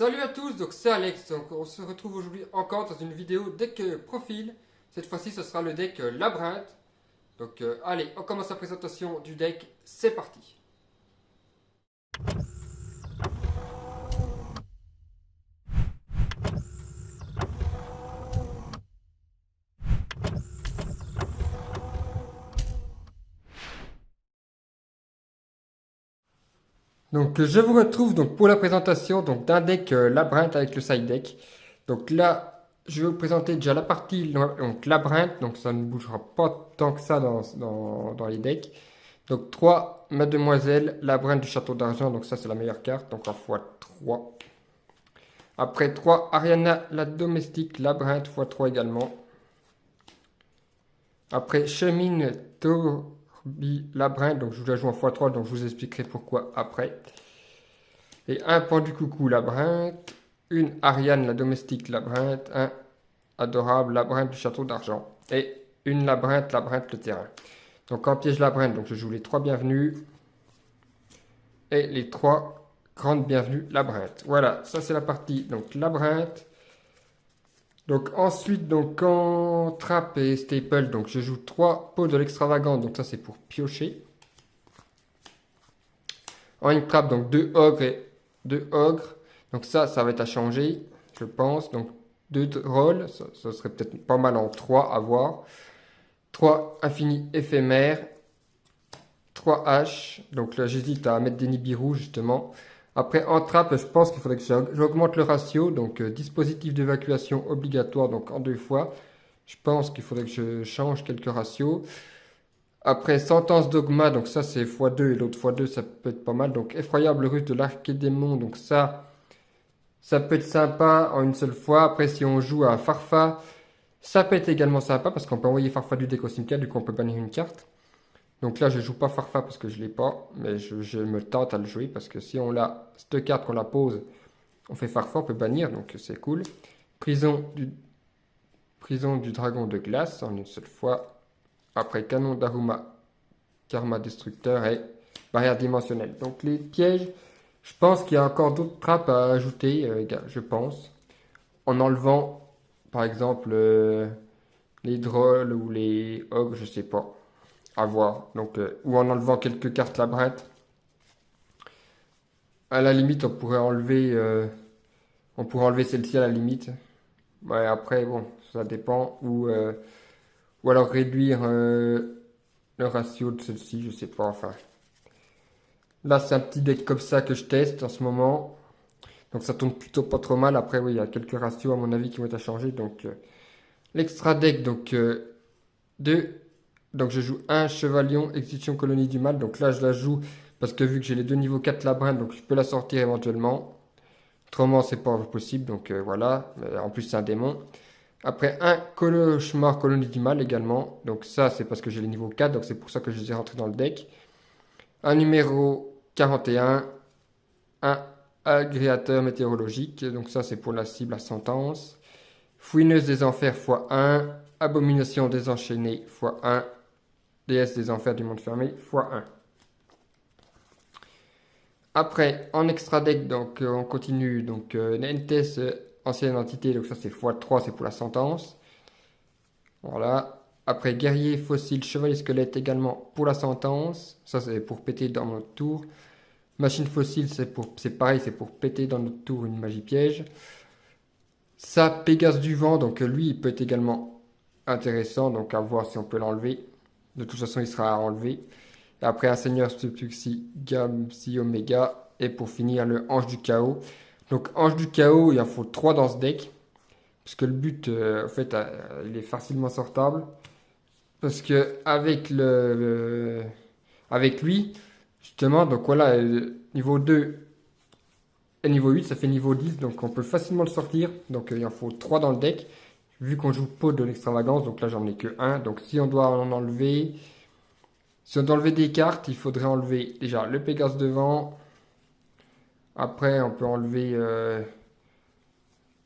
Salut à tous, donc c'est Alex, donc on se retrouve aujourd'hui encore dans une vidéo deck profil. Cette fois-ci ce sera le deck Labyrinthe. Donc allez, on commence la présentation du deck, c'est parti. Donc je vous retrouve donc pour la présentation donc d'un deck Labyrinthe avec le side deck. Donc là, je vais vous présenter déjà la partie donc Labyrinthe, donc ça ne bougera pas tant que ça dans les decks. Donc 3 Mademoiselle, Labyrinthe du Château d'Argent, donc ça c'est la meilleure carte, donc en x3. Après 3 Ariana la domestique, Labyrinthe x3 également. Après Chemine Torbi Labyrinthe, donc je vous la joue en x3, donc je vous expliquerai pourquoi après. Et un pendu coucou Labyrinthe, une Ariane la domestique Labyrinthe, un adorable Labyrinthe du Château d'Argent et une Labyrinthe le terrain. Donc en piège Labyrinthe, donc je joue les 3 bienvenus et les 3 grandes bienvenues Labyrinthe. Voilà, ça c'est la partie donc Labyrinthe. Donc ensuite, donc en trappe et staple, donc je joue 3 pots de l'extravagant, donc ça c'est pour piocher. En une trappe, donc 2 ogres et 2 ogres. Donc ça va être à changer, je pense. Donc 2 drôles, ça serait peut-être pas mal en 3 à voir. 3 infini éphémères. 3 haches. Donc là j'hésite à mettre des Nibiru justement. Après en trappe, je pense qu'il faudrait que j'augmente le ratio. Donc dispositif d'évacuation obligatoire, donc en 2 fois. Je pense qu'il faudrait que je change quelques ratios. Après, sentence dogma, donc ça c'est x2 et l'autre x2, ça peut être pas mal. Donc effroyable ruse de l'archédémon, donc ça peut être sympa en une seule fois. Après, si on joue à Farfa, ça peut être également sympa parce qu'on peut envoyer Farfa du deck au cimetière, du coup on peut bannir une carte. Donc là, je joue pas Farfa parce que je l'ai pas, mais je me tente à le jouer parce que si on l'a, cette carte qu'on la pose, on fait Farfa, on peut bannir, donc c'est cool. Prison du dragon de glace en une seule fois. Après, canon d'Aruma, karma destructeur et barrière dimensionnelle. Donc les pièges, je pense qu'il y a encore d'autres trappes à ajouter, je pense. En enlevant, par exemple, les drôles ou les ogres, je sais pas. À voir. Donc, ou en enlevant quelques cartes labyrinthe. À la limite, on pourrait enlever celle-ci à la limite. Ouais, après, bon, ça dépend. Ou alors réduire le ratio de celle-ci, je sais pas. Enfin, là, c'est un petit deck comme ça que je teste en ce moment. Donc ça tourne plutôt pas trop mal. Après, oui, il y a quelques ratios à mon avis qui vont être à changer. Donc l'extra deck, donc 2. Donc je joue un Chevalion, Exécution Colonie du Mal. Donc là, je la joue parce que vu que j'ai les 2 niveaux 4 labyrinthe, donc je peux la sortir éventuellement. Autrement, c'est pas possible. Donc voilà. En plus, c'est un démon. Après, un Cauchemar Colonie du Mal également. Donc ça, c'est parce que j'ai les niveaux 4. Donc c'est pour ça que je les ai rentrés dans le deck. Un numéro 41. Un agréateur météorologique, donc ça c'est pour la cible à sentence. Fouineuse des enfers x1, abomination désenchaînée x1, déesse des enfers du monde fermé x1. Après, en extra deck, donc on continue, donc Nentes, ancienne entité, donc ça c'est x3, c'est pour la sentence. Voilà. Après, guerrier fossile, chevalier squelette également pour la sentence, ça c'est pour péter dans notre tour. Machine fossile, c'est pareil, c'est pour péter dans notre tour une magie piège. Ça, Pégase du vent, donc lui, il peut être également intéressant, donc à voir si on peut l'enlever. De toute façon, il sera à enlever. Et après, un seigneur Subtuxi, Gamsi Omega. Et pour finir, le Ange du Chaos. Donc, Ange du Chaos, il en faut 3 dans ce deck. Puisque le but, en fait, il est facilement sortable. Parce que avec lui, justement, donc voilà, niveau 2 et niveau 8, ça fait niveau 10, donc on peut facilement le sortir. Donc il en faut 3 dans le deck. Vu qu'on joue pot de l'extravagance, donc là j'en ai que 1. Donc si on doit en enlever, si on doit enlever des cartes, il faudrait enlever déjà le Pégase devant. Après, on peut enlever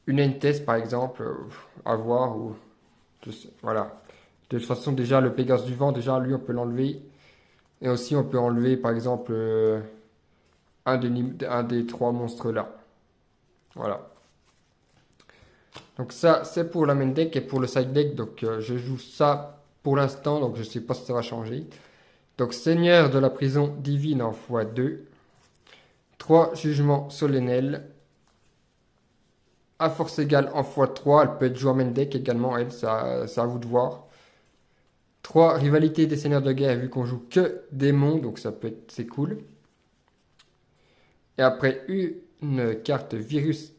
une Entes par exemple, à voir. Voilà. De toute façon, déjà le Pégase du vent, déjà lui on peut l'enlever. Et aussi on peut enlever par exemple un des 3 monstres là. Voilà. Donc ça, c'est pour la main deck et pour le side deck. Donc je joue ça pour l'instant, donc je ne sais pas si ça va changer. Donc Seigneur de la prison divine en x2. 3 jugements solennels. À force égale en x3. Elle peut être jouée en main deck également, elle, c'est à vous de voir. 3 rivalités des seigneurs de guerre, vu qu'on joue que démons, donc ça peut être, c'est cool. Et après, une carte virus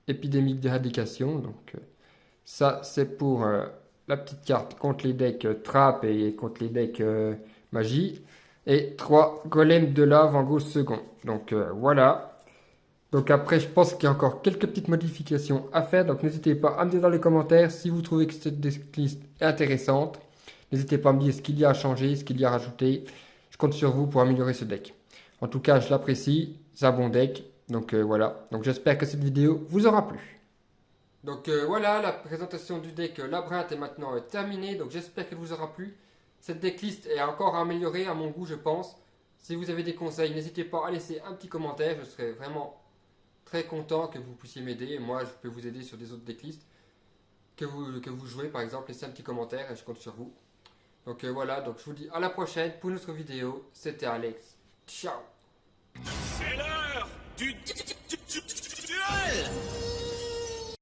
épidémique d'éradication. Donc ça, c'est pour la petite carte contre les decks trap et contre les decks magie. Et 3 golems de lave en gauche second. Donc voilà. Donc après, je pense qu'il y a encore quelques petites modifications à faire. Donc n'hésitez pas à me dire dans les commentaires si vous trouvez que cette decklist est intéressante. N'hésitez pas à me dire ce qu'il y a à changer, ce qu'il y a à rajouter. Je compte sur vous pour améliorer ce deck. En tout cas, je l'apprécie. C'est un bon deck. Donc voilà. Donc j'espère que cette vidéo vous aura plu. Donc voilà, la présentation du deck Labyrinthe est maintenant terminée. Donc j'espère qu'elle vous aura plu. Cette decklist est encore améliorée à mon goût, je pense. Si vous avez des conseils, n'hésitez pas à laisser un petit commentaire. Je serais vraiment très content que vous puissiez m'aider. Moi, je peux vous aider sur des autres decklists que vous jouez, par exemple. Laissez un petit commentaire et je compte sur vous. Donc voilà, donc je vous dis à la prochaine pour une autre vidéo. C'était Alex. Ciao. C'est l'heure du duel!